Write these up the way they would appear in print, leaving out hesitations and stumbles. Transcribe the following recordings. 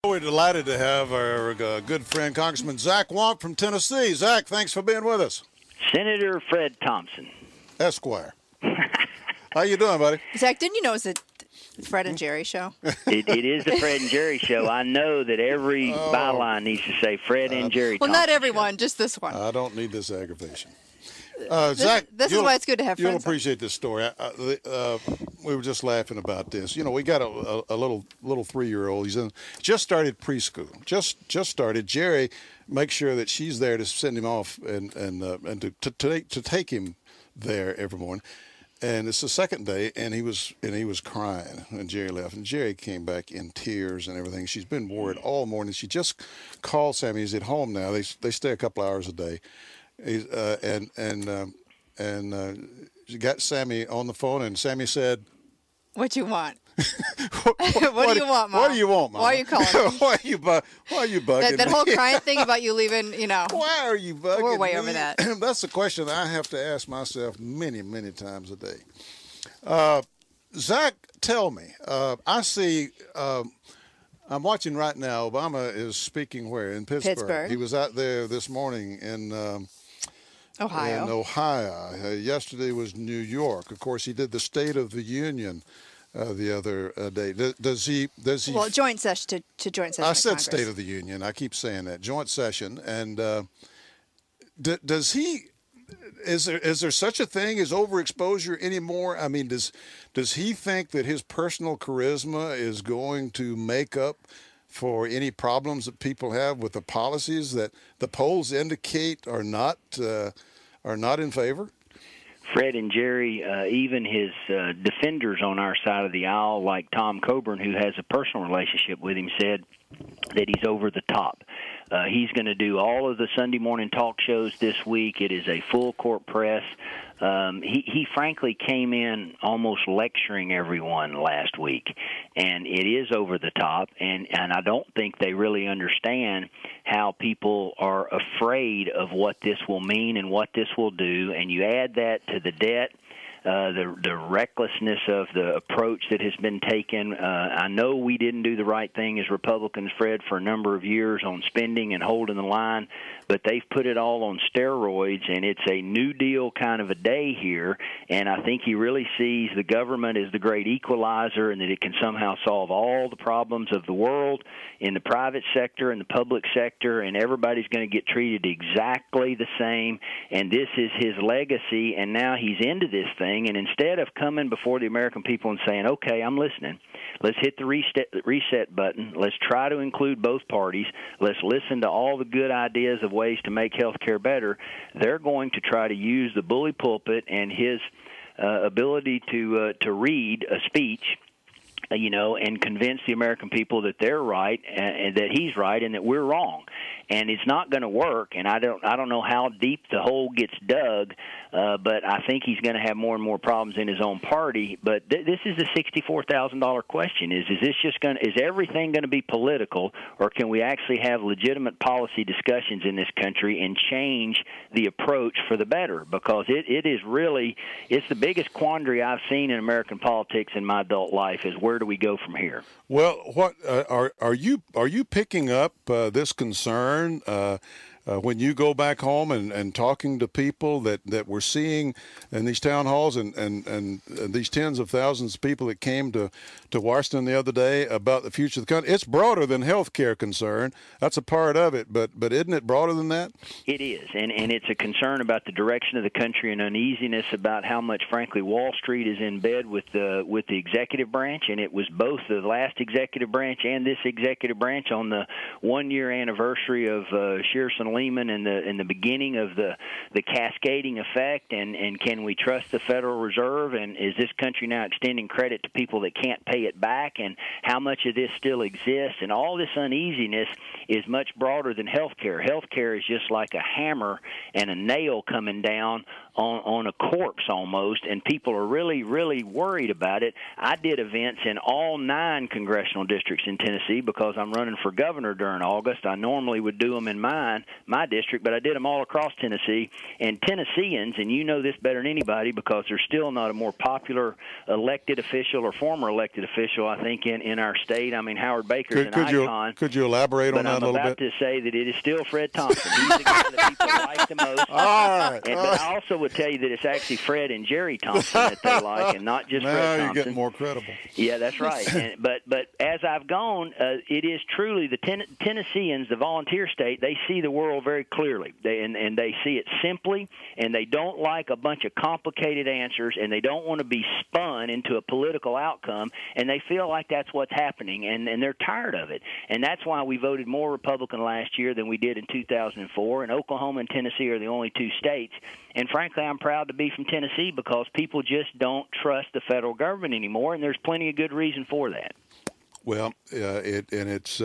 We're delighted to have our good friend, Congressman Zach Wamp from Tennessee. Zach, thanks for being with us. Senator Fred Thompson. Esquire. How you doing, buddy? Zach, didn't you know it's a Fred and Jerry show? It is the Fred and Jerry show. I know that every byline needs to say Fred and Jerry Thompson. Well, not everyone, just this one. I don't need this aggravation. Zach, this is why it's good to have friends. You'll appreciate this story. We were just laughing about this. You know, we got a little 3-year-old. He's just started preschool. Just started. Jerry makes sure that she's there to send him off and to take him there every morning. And it's the second day, and he was crying, and Jerry left. And Jerry came back in tears and everything. She's been worried all morning. She just called Sammy. He's at home now. They stay a couple hours a day. She got Sammy on the phone, and Sammy said, "What you want? what do you want, Mom? What do you want, Mom? Why are you calling me? Why are you bugging that me? whole crying thing about you leaving, you know. Why are you bugging me? We're way over that. That's the question I have to ask myself many, many times a day. Zach, tell me. I see. I'm watching right now. Obama is speaking where? In Pittsburgh. He was out there this morning in Ohio. In Ohio. Yesterday was New York. Of course, he did the State of the Union the other day. Does he? Well, joint session to joint session. I said Congress. State of the Union. I keep saying that joint session. And does he? Is there such a thing as overexposure anymore? I mean, does he think that his personal charisma is going to make up for any problems that people have with the policies that the polls indicate are not in favor? Fred and Jerry, even his defenders on our side of the aisle, like Tom Coburn, who has a personal relationship with him, said that he's over the top. He's going to do all of the Sunday morning talk shows this week. It is a full court press. He frankly came in almost lecturing everyone last week, and it is over the top, and I don't think they really understand how people are afraid of what this will mean and what this will do, and you add that to the debt, the recklessness of the approach that has been taken. I know we didn't do the right thing as Republicans, Fred, for a number of years on spending and holding the line, but they've put it all on steroids, and it's a New Deal kind of a day here, and I think he really sees the government as the great equalizer and that it can somehow solve all the problems of the world in the private sector and the public sector, and everybody's going to get treated exactly the same, and this is his legacy, and now he's into this thing. And instead of coming before the American people and saying, okay, I'm listening, let's hit the reset button, let's try to include both parties, let's listen to all the good ideas of ways to make health care better, they're going to try to use the bully pulpit and his ability to read a speech, and convince the American people that they're right and that he's right and that we're wrong. And it's not going to work, and I don't know how deep the hole gets dug, but I think he's going to have more and more problems in his own party. But this is the $64,000 question: is everything going to be political, or can we actually have legitimate policy discussions in this country and change the approach for the better? Because it's the biggest quandary I've seen in American politics in my adult life is where do we go from here? Well, what are you picking up this concern when you go back home and talking to people that we're seeing in these town halls and these tens of thousands of people that came to Washington the other day about the future of the country? It's broader than health care concern. That's a part of it, but isn't it broader than that? It is, and it's a concern about the direction of the country and uneasiness about how much, frankly, Wall Street is in bed with the executive branch, and it was both the last executive branch and this executive branch on the one-year anniversary of Shearson Lehman and the beginning of the cascading effect, and can we trust the Federal Reserve, and is this country now extending credit to people that can't pay it back, and how much of this still exists, and all this uneasiness is much broader than health care. Health care is just like a hammer and a nail coming down on a corpse almost, and people are really, really worried about it. I did events in all 9 congressional districts in Tennessee because I'm running for governor during August. I normally would do them in mine, my district, but I did them all across Tennessee. And Tennesseans, and you know this better than anybody because there's still not a more popular elected official or former elected official, I think, in our state. I mean, Howard Baker's an icon. Could you elaborate on that a little bit? I'm about to say that it is still Fred Thompson. He's the guy that people like the most. All right. But I also would tell you that it's actually Fred and Jerry Thompson that they like, and not just Fred Thompson. Now you're getting more credible. Yeah, that's right. But as I've gone, it is truly the Tennesseans, the volunteer state. They see the world very clearly, and they see it simply, and they don't like a bunch of complicated answers, and they don't want to be spun into a political outcome, and they feel like that's what's happening, and they're tired of it. And that's why we voted more Republican last year than we did in 2004, and Oklahoma and Tennessee are the only two states. And frankly, I'm proud to be from Tennessee because people just don't trust the federal government anymore, and there's plenty of good reason for that. Well, it's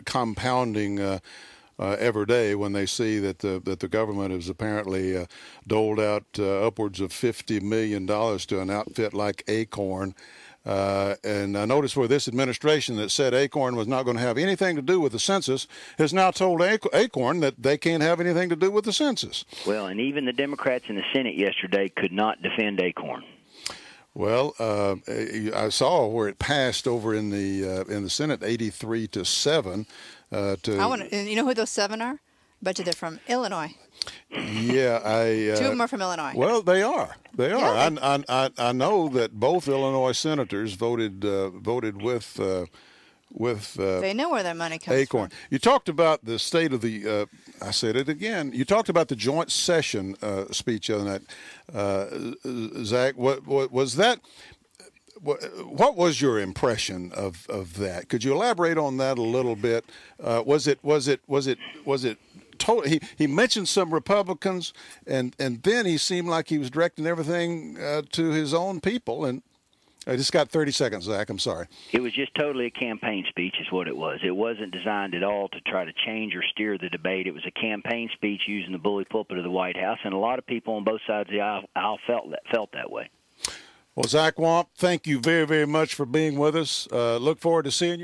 compounding every day when they see that the government has apparently doled out upwards of $50 million to an outfit like Acorn. And I noticed where this administration that said Acorn was not going to have anything to do with the census has now told Acorn that they can't have anything to do with the census. Well, and even the Democrats in the Senate yesterday could not defend Acorn. Well, I saw where it passed over in the Senate 83-7. You know who those 7 are? I bet you they're from Illinois. Yeah, 2 of them are from Illinois. Well, they are. They are. Yeah, I know that both Illinois senators voted with. They know where their money comes Acorn. from. You talked about the state of the. I said it again. You talked about the joint session speech the other night, Zach. What was that? What was your impression of that? Could you elaborate on that a little bit? Was it total? He mentioned some Republicans, and then he seemed like he was directing everything to his own people. And I just got 30 seconds, Zach. I'm sorry. It was just totally a campaign speech is what it was. It wasn't designed at all to try to change or steer the debate. It was a campaign speech using the bully pulpit of the White House, and a lot of people on both sides of the aisle felt that way. Well, Zach Wamp, thank you very, very much for being with us. Look forward to seeing you.